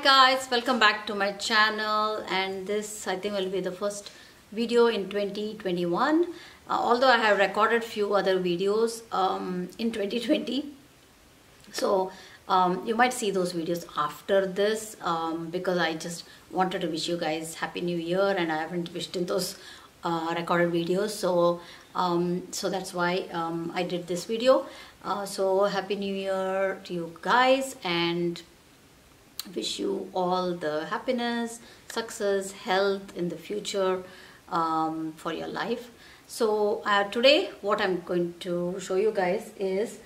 guys, welcome back to my channel, and this I think will be the first video in 2021. Although I have recorded few other videos in 2020, so you might see those videos after this because I just wanted to wish you guys Happy New Year, and I haven't wished in those recorded videos, so so that's why I did this video. So Happy New Year to you guys, and wish you all the happiness, success, health in the future for your life. So today what I'm going to show you guys is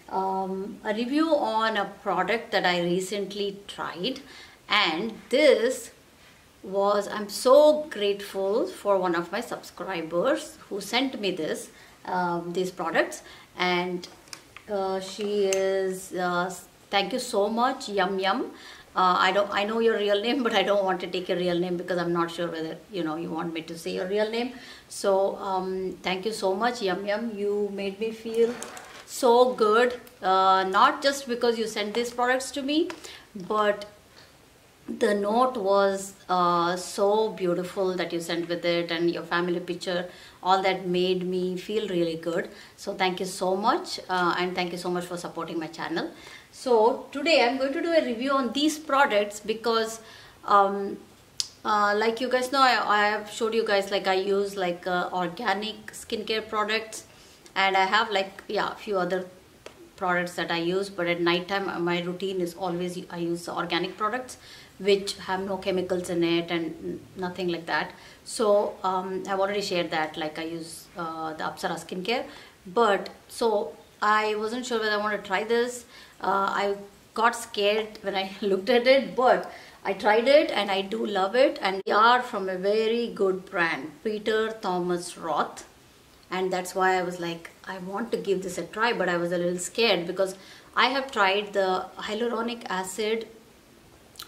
a review on a product that I recently tried, and this was, I'm so grateful for one of my subscribers who sent me this these products, and she is thank you so much, Yum Yum. I know your real name, but I don't want to take your real name because I'm not sure whether you want me to say your real name. So thank you so much, Yum Yum. You made me feel so good, not just because you sent these products to me, but the note was so beautiful that you sent with it, and your family picture, all that made me feel really good. So thank you so much, and thank you so much for supporting my channel. So today I'm going to do a review on these products because like you guys know, I have showed you guys, like I use like organic skincare products, and I have like a few other products that I use, but at night time my routine is always I use organic products which have no chemicals in it and nothing like that. So I've already shared that, like I use the Apsara skincare, but so I wasn't sure whether I want to try this. I got scared when I looked at it, but I tried it and I do love it, and they are from a very good brand, PeterThomasRoth, and that's why I was like, I want to give this a try, but I was a little scared because I have tried the hyaluronic acid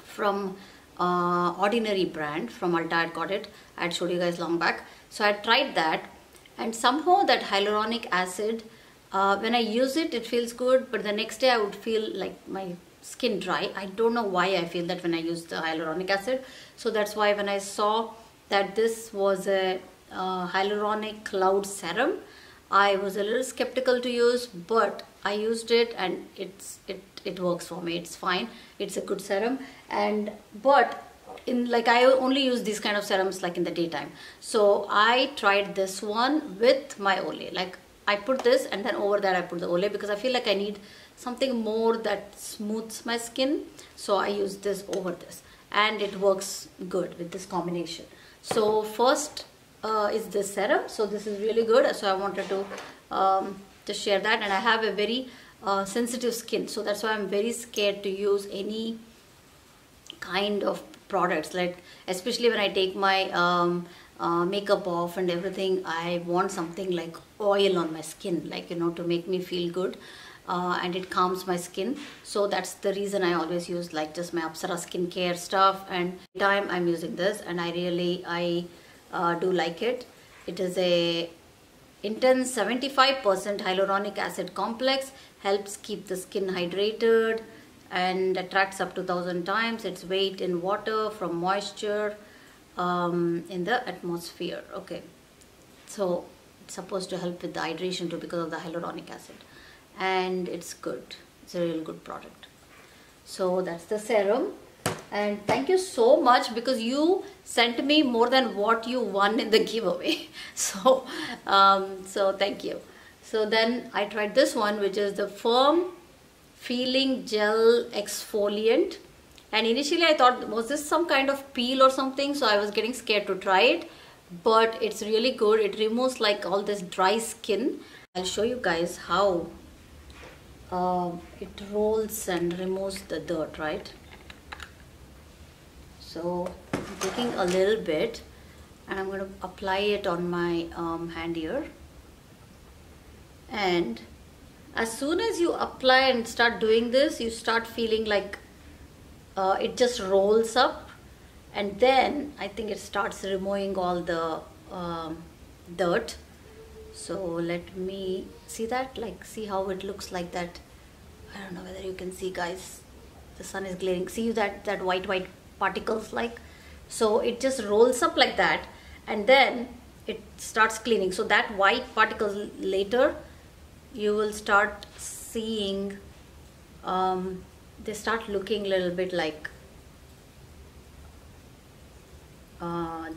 from Ordinary brand from Ulta. I got it, I had showed you guys long back. So I tried that, and somehow that hyaluronic acid, when I use it, it feels good, but the next day I would feel like my skin dry. I don't know why I feel that when I use the hyaluronic acid. So that's why when I saw that this was a hyaluronic cloud serum, I was a little skeptical to use, but I used it and it works for me. It's fine. It's a good serum, and but in like I only use these kind of serums like in the daytime. So I tried this one with my Olay. Like I put this and then over that I put the Olay because I feel like I need something more that smooths my skin. So I use this over this, and it works good with this combination. So first is this serum. So this is really good. So I wanted to share that, and I have a very sensitive skin, so that's why I'm very scared to use any kind of products, like especially when I take my makeup off and everything. I want something like oil on my skin, like to make me feel good, and it calms my skin. So that's the reason I always use like just my Apsara skincare stuff, and time I'm using this, and I really do like it. It is a intense 75% hyaluronic acid complex, helps keep the skin hydrated and attracts up to 1,000 times its weight in water from moisture in the atmosphere. Okay, so it's supposed to help with the hydration too because of the hyaluronic acid, and it's good. It's a real good product. So that's the serum, and thank you so much because you sent me more than what you won in the giveaway. So so thank you. So then I tried this one, which is the Firm Feeling Gel Exfoliant, and initially I thought, was this some kind of peel or something? So I was getting scared to try it, but it's really good. It removes like all this dry skin. I'll show you guys how it rolls and removes the dirt, right? So I'm taking a little bit and I'm going to apply it on my hand here, and as soon as you apply and start doing this, you start feeling like it just rolls up, and then I think it starts removing all the dirt. So let me see that, like see how it looks like that. I don't know whether you can see, guys. the sun is glaring. See that white particles like? So it just rolls up like that, and then it starts cleaning. So that white particles later you will start seeing, they start looking a little bit like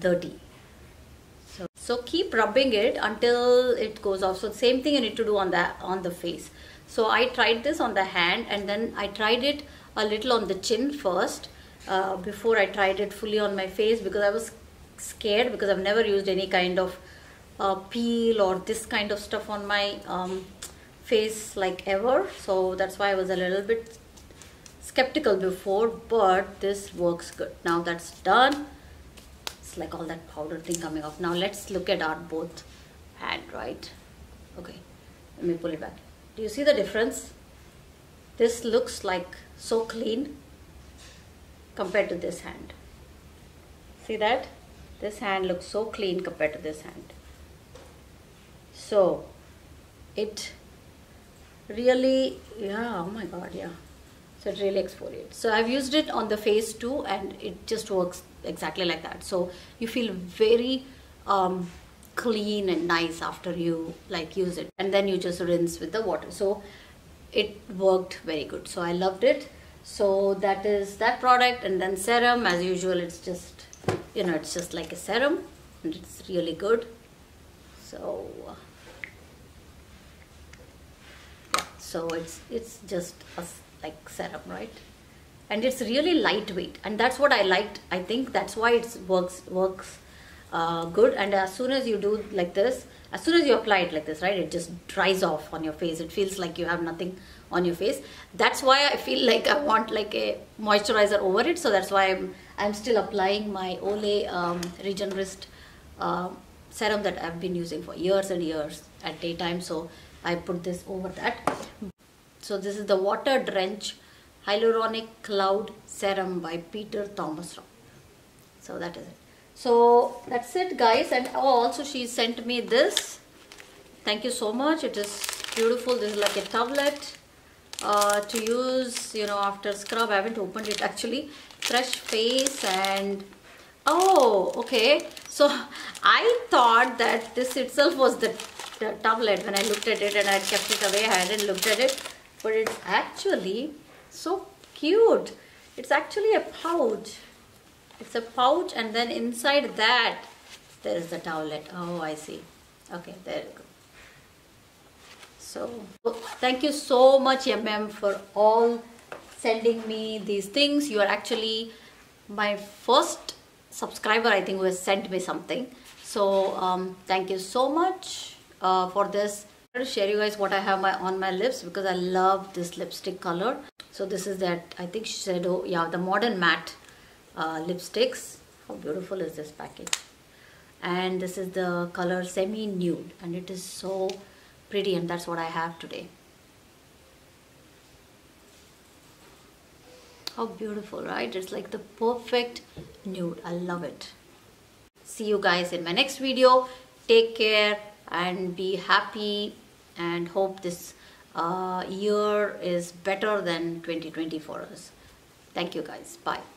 dirty. So keep rubbing it until it goes off. So same thing you need to do on the face. So I tried this on the hand, and then I tried it a little on the chin first before I tried it fully on my face, because I was scared, because I've never used any kind of peel or this kind of stuff on my face like ever. So that's why I was a little bit skeptical before, but this works good. Now that's done. It's like all that powder thing coming off. Now let's look at our both hand, right? Okay, let me pull it back. Do you see the difference? This looks like so clean compared to this hand. See that? This hand looks so clean compared to this hand. So it really, yeah, oh my god, yeah. So it really exfoliates. So I've used it on the face too, and it just works exactly like that. So you feel very clean and nice after you like use it, and then you just rinse with the water. So it worked very good. So I loved it. So that is that product. And then serum, as usual, it's just, you know, it's just like a serum, and it's really good. So yeah, so it's just a like serum, right? And it's really lightweight, and that's what I liked. I think that's why it works good. And as soon as you do like this, as soon as you apply it like this, right, it just dries off on your face. It feels like you have nothing on your face. That's why I feel like I want like a moisturizer over it. So that's why I'm still applying my Olay Regenerist serum that I've been using for years and years at daytime. So I put this over that. So this is the Water Drench Hyaluronic Cloud Serum by PeterThomasRoth. So that is it. So that's it, guys. And also she sent me this. Thank you so much. It is beautiful. This is like a towelette to use, you know, after scrub. I haven't opened it actually. Fresh face. And oh, okay. So I thought that this itself was the towelette when I looked at it, and I kept it away. I hadn't looked at it, but it's actually so cute. It's actually a pouch. It's a pouch, and then inside that there is the towelette. Oh, I see. Okay, there you go. So thank you so much, MM, for all sending me these things. You are actually my first subscriber, I think, who has sent me something. So thank you so much for this. I'm going to share you guys what I have on my lips, because I love this lipstick color. So this is that, I think she said, oh yeah, the Modern Matte lipsticks. How beautiful is this package? And this is the color Semi Nude, and it is so pretty, and that's what I have today. How beautiful, right? It's like the perfect nude. I love it. See you guys in my next video. Take care and be happy, and hope this year is better than 2020 for us. Thank you guys. Bye.